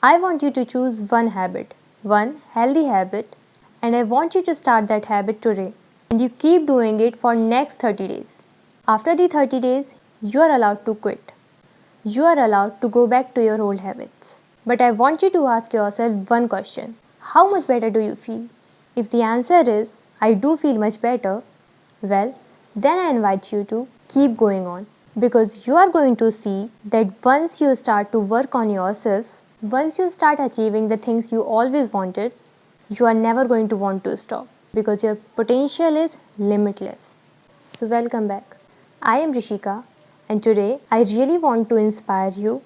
I want you to choose one habit, one healthy habit, and I want you to start that habit today. And you keep doing it for next 30 days. After the 30 days, you are allowed to quit. You are allowed to go back to your old habits. But I want you to ask yourself one question. How much better do you feel? If the answer is, I do feel much better, well, then I invite you to keep going on. Because you are going to see that once you start to work on yourself, once you start achieving the things you always wanted, you are never going to want to stop because your potential is limitless. So, welcome back. I am Rishika, and today I really want to inspire you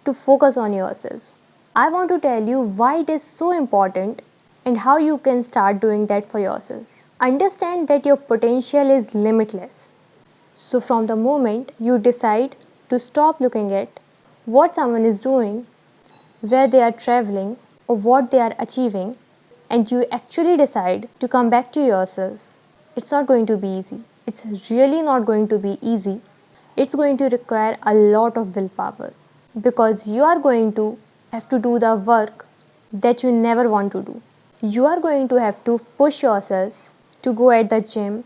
to focus on yourself. I want to tell you why it is so important and how you can start doing that for yourself. Understand that your potential is limitless. So, from the moment you decide to stop looking at what someone is doing, where they are traveling, or what they are achieving, and you actually decide to come back to yourself, it's not going to be easy. It's really not going to be easy. It's going to require a lot of willpower because you are going to have to do the work that you never want to do. You are going to have to push yourself to go at the gym,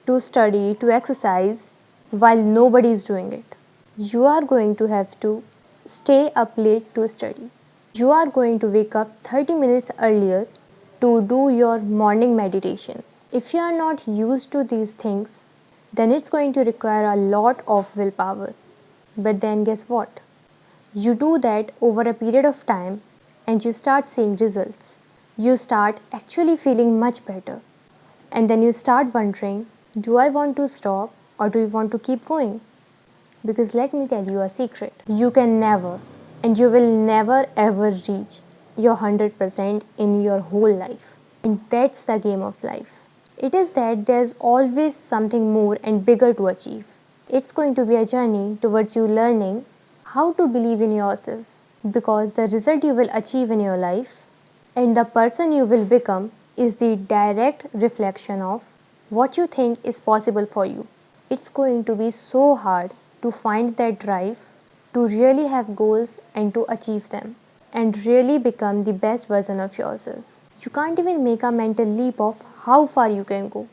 to study, to exercise while nobody is doing it. You are going to have to stay up late to study. You are going to wake up 30 minutes earlier to do your morning meditation. If you are not used to these things, then it's going to require a lot of willpower. But then guess what? You do that over a period of time and you start seeing results. You start actually feeling much better. And then you start wondering, do I want to stop or do you want to keep going? Because let me tell you a secret. You can never and you will never ever reach your 100% in your whole life. And that's the game of life. It is that there's always something more and bigger to achieve. It's going to be a journey towards you learning how to believe in yourself because the result you will achieve in your life and the person you will become is the direct reflection of what you think is possible for you. It's going to be so hard to find that drive to really have goals and to achieve them and really become the best version of yourself. You can't even make a mental leap of how far you can go.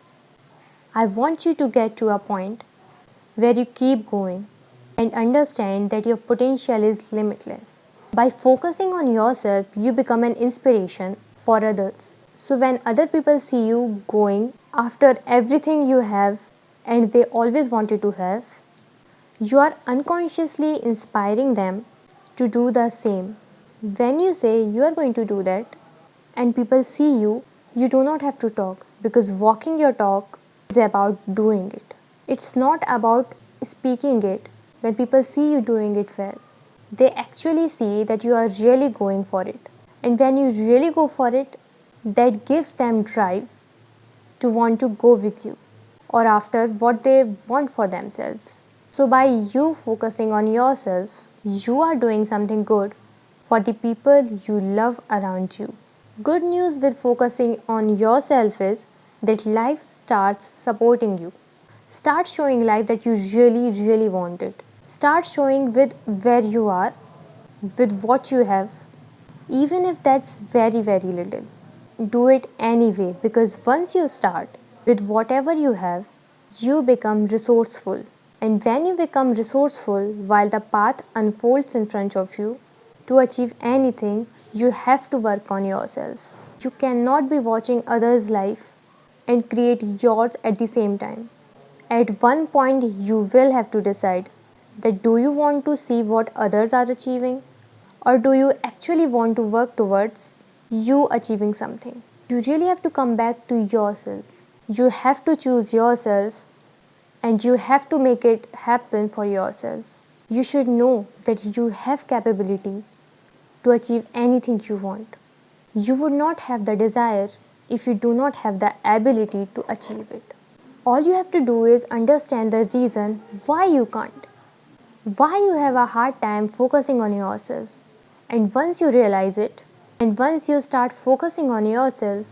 I want you to get to a point where you keep going and understand that your potential is limitless. By focusing on yourself, you become an inspiration for others. So, when other people see you going after everything you have and they always wanted to have, you are unconsciously inspiring them to do the same. When you say you are going to do that and people see you, you do not have to talk because walking your talk is about doing it. It's not about speaking it. When people see you doing it well, they actually see that you are really going for it. And when you really go for it, that gives them drive to want to go with you or after what they want for themselves. So, by you focusing on yourself, you are doing something good for the people you love around you. Good news with focusing on yourself is that life starts supporting you. Start showing life that you really want it. Start showing with where you are, with what you have, even if that's very little. Do it anyway because once you start with whatever you have, you become resourceful. And when you become resourceful while the path unfolds in front of you, to achieve anything, you have to work on yourself. You cannot be watching others' life and create yours at the same time. At one point, you will have to decide that do you want to see what others are achieving or do you actually want to work towards you achieving something. You really have to come back to yourself. You have to choose yourself and you have to make it happen for yourself. You should know that you have capability to achieve anything you want. You would not have the desire if you do not have the ability to achieve it. All you have to do is understand the reason why you can't, why you have a hard time focusing on yourself. And once you realize it, and once you start focusing on yourself,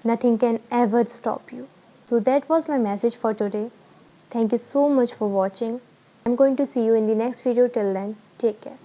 nothing can ever stop you. So that was my message for today. Thank you so much for watching. I'm going to see you in the next video. Till then, take care.